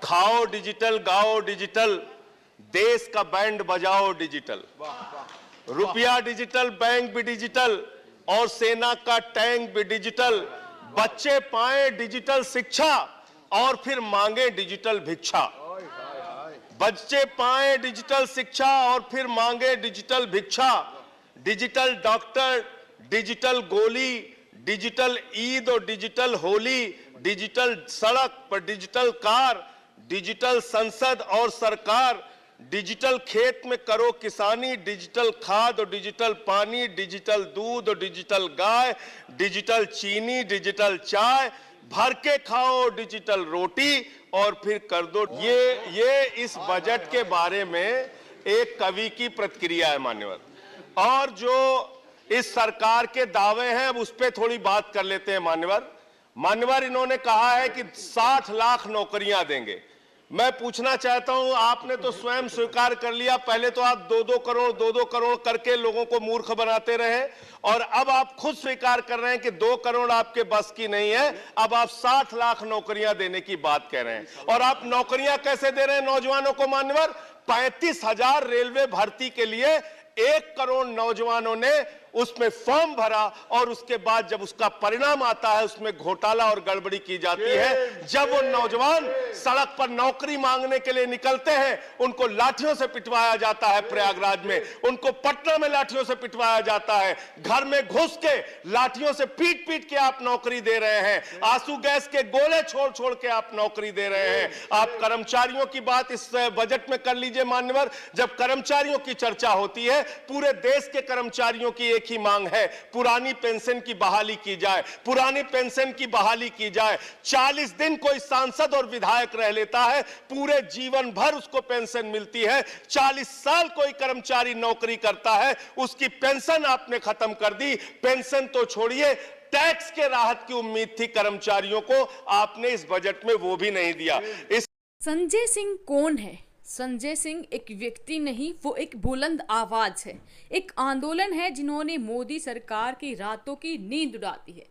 खाओ डिजिटल, गाओ डिजिटल, देश का बैंड बजाओ डिजिटल, रुपया डिजिटल, बैंक भी डिजिटल और सेना का टैंक भी डिजिटल। बच्चे पाएं डिजिटल शिक्षा और फिर मांगे डिजिटल भिक्षा। बच्चे पाएं डिजिटल शिक्षा और फिर मांगे डिजिटल भिक्षा। डिजिटल डॉक्टर, डिजिटल गोली, डिजिटल ईद और डिजिटल होली, डिजिटल सड़क पर डिजिटल कार, डिजिटल संसद और सरकार, डिजिटल खेत में करो किसानी, डिजिटल खाद और डिजिटल पानी, डिजिटल दूध और डिजिटल गाय, डिजिटल चीनी, डिजिटल चाय, भर के खाओ डिजिटल रोटी और फिर कर दो। ये इस बजट के बारे में एक कवि की प्रतिक्रिया है मान्यवर। और जो इस सरकार के दावे हैं अब उस पर थोड़ी बात कर लेते हैं मान्यवर। इन्होंने कहा है कि 60 लाख नौकरियां देंगे। मैं पूछना चाहता हूं, आपने तो स्वयं स्वीकार कर लिया, पहले तो आप 2-2 करोड़ करके लोगों को मूर्ख बनाते रहे और अब आप खुद स्वीकार कर रहे हैं कि 2 करोड़ आपके बस की नहीं है। अब आप 60 लाख नौकरियां देने की बात कह रहे हैं। और आप नौकरियां कैसे दे रहे हैं नौजवानों को मान्यवर? 35,000 रेलवे भर्ती के लिए 1 करोड़ नौजवानों ने उसमें फॉर्म भरा और उसके बाद जब उसका परिणाम आता है उसमें घोटाला और गड़बड़ी की जाती है। जब वो नौजवान सड़क पर नौकरी मांगने के लिए निकलते हैं उनको लाठियों से पिटवाया जाता है प्रयागराज में, उनको पटना में लाठियों से पिटवाया जाता है, घर में घुस के लाठियों से पीट पीट के आप नौकरी दे रहे हैं, आंसू गैस के गोले छोड़ छोड़ के आप नौकरी दे रहे हैं। आप कर्मचारियों की बात इस बजट में कर लीजिए मान्यवर। जब कर्मचारियों की चर्चा होती है, पूरे देश के कर्मचारियों की एक ही मांग है, पुरानी पेंशन की बहाली की जाए, पुरानी पेंशन की बहाली की जाए। 40 दिन कोई सांसद और विधायक रह लेता है, पूरे जीवन भर उसको पेंशन मिलती है। 40 साल कोई कर्मचारी नौकरी करता है, उसकी पेंशन आपने खत्म कर दी। पेंशन तो छोड़िए, टैक्स के राहत की उम्मीद थी कर्मचारियों को, आपने इस बजट में वो भी नहीं दिया। संजय सिंह कौन है? संजय सिंह एक व्यक्ति नहीं, वो एक बुलंद आवाज है, एक आंदोलन है जिन्होंने मोदी सरकार की रातों की नींद उड़ा दी है।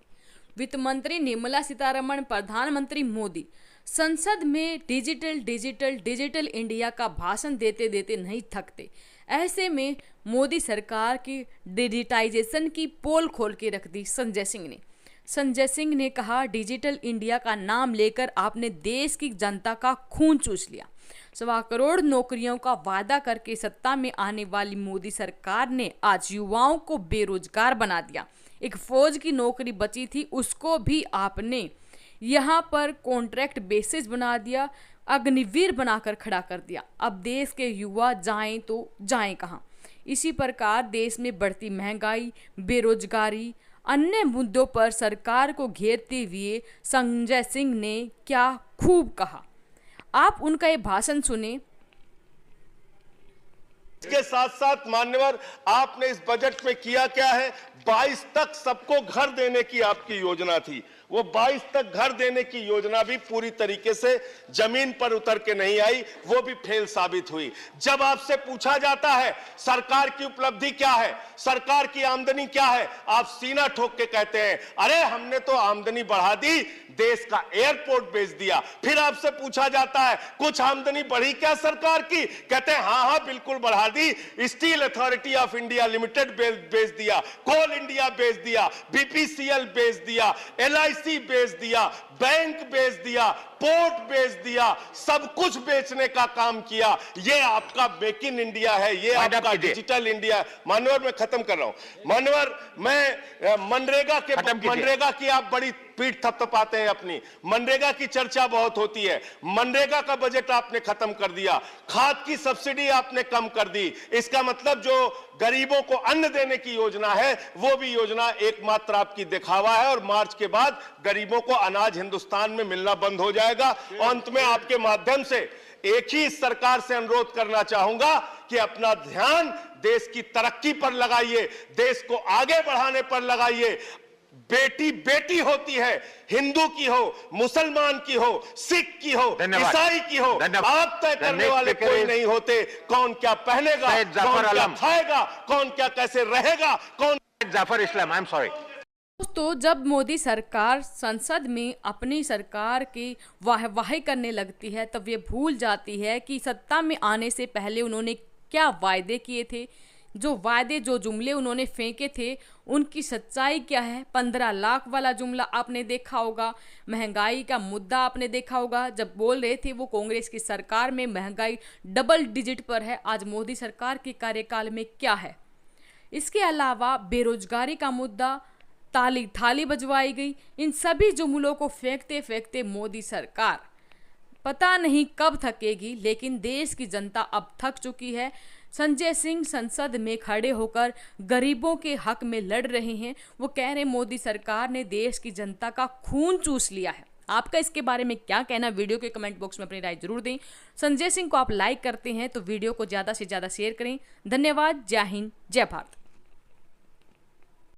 वित्त मंत्री निर्मला सीतारमण, प्रधानमंत्री मोदी संसद में डिजिटल इंडिया का भाषण देते देते नहीं थकते। ऐसे में मोदी सरकार की डिजिटाइजेशन की पोल खोल के रख दी संजय सिंह ने। संजय सिंह ने कहा, डिजिटल इंडिया का नाम लेकर आपने देश की जनता का खून चूस लिया। 1.25 करोड़ नौकरियों का वादा करके सत्ता में आने वाली मोदी सरकार ने आज युवाओं को बेरोजगार बना दिया। एक फौज की नौकरी बची थी, उसको भी आपने यहाँ पर कॉन्ट्रैक्ट बेसिस बना दिया, अग्निवीर बनाकर खड़ा कर दिया। अब देश के युवा जाएं तो जाएं कहाँ? इसी प्रकार देश में बढ़ती महंगाई, बेरोजगारी, अन्य मुद्दों पर सरकार को घेरते हुए संजय सिंह ने क्या खूब कहा। आप उनका ये भाषण सुने। इसके साथ साथ मान्यवर, आपने इस बजट में किया क्या है? 22 तक सबको घर देने की आपकी योजना थी। वो 22 तक घर देने की योजना भी पूरी तरीके से जमीन पर उतर के नहीं आई, वो भी फेल साबित हुई। जब आपसे पूछा जाता है सरकार की उपलब्धि क्या है, सरकार की आमदनी क्या है, आप सीना ठोक के कहते हैं अरे हमने तो आमदनी बढ़ा दी, देश का एयरपोर्ट बेच दिया। फिर आपसे पूछा जाता है कुछ आमदनी बढ़ी क्या सरकार की, कहते हैं हाँ बिल्कुल बढ़ा दी, steel authority of India limited बेच दिया, कोल इंडिया बेच दिया, बीपीसीएल बेच दिया, एलआईसी बेच दिया, बैंक बेच दिया, पोर्ट बेच दिया, सब कुछ बेचने का काम किया। ये आपका मेक इन इंडिया है, ये आपका डिजिटल इंडिया है। मानवर, मैं खत्म कर रहा हूं मानवर। मैं मनरेगा की आप बड़ी पीठ थपथपाते हैं अपनी। मनरेगा की चर्चा बहुत होती है, मनरेगा का बजट आपने खत्म कर दिया, खाद की सब्सिडी आपने कम कर दी। इसका मतलब जो गरीबों को अन्न देने की योजना है वो भी योजना एकमात्र आपकी दिखावा है और मार्च के बाद गरीबों को अनाज हिंदुस्तान में मिलना बंद हो जाएगा। अंत में आपके माध्यम से एक ही इस सरकार से अनुरोध करना चाहूंगा कि अपना ध्यान देश की तरक्की पर लगाइए, देश को आगे बढ़ाने पर लगाइए। बेटी बेटी होती है, हिंदू की हो, मुसलमान की हो, सिख की हो, ईसाई की हो, आप तय करने वाले कोई नहीं होते। कौन क्या पहनेगा, कौन क्या खाएगा, कौन क्या कैसे रहेगा, कौन जाफर इस्लाम, आई एम सॉरी। दोस्तों, जब मोदी सरकार संसद में अपनी सरकार की वाहवाही करने लगती है तब ये भूल जाती है कि सत्ता में आने से पहले उन्होंने क्या वायदे किए थे, जो जुमले उन्होंने फेंके थे उनकी सच्चाई क्या है। 15 लाख वाला जुमला आपने देखा होगा, महंगाई का मुद्दा आपने देखा होगा, जब बोल रहे थे वो कांग्रेस की सरकार में महंगाई डबल डिजिट पर है, आज मोदी सरकार के कार्यकाल में क्या है। इसके अलावा बेरोजगारी का मुद्दा, ताली थाली बजवाई गई। इन सभी जुमलों को फेंकते फेंकते मोदी सरकार पता नहीं कब थकेगी, लेकिन देश की जनता अब थक चुकी है। संजय सिंह संसद में खड़े होकर गरीबों के हक में लड़ रहे हैं। वो कह रहे मोदी सरकार ने देश की जनता का खून चूस लिया है। आपका इसके बारे में क्या कहना, वीडियो के कमेंट बॉक्स में अपनी राय जरूर दें। संजय सिंह को आप लाइक करते हैं तो वीडियो को ज़्यादा से ज़्यादा शेयर करें। धन्यवाद। जय हिंद, जय भारत।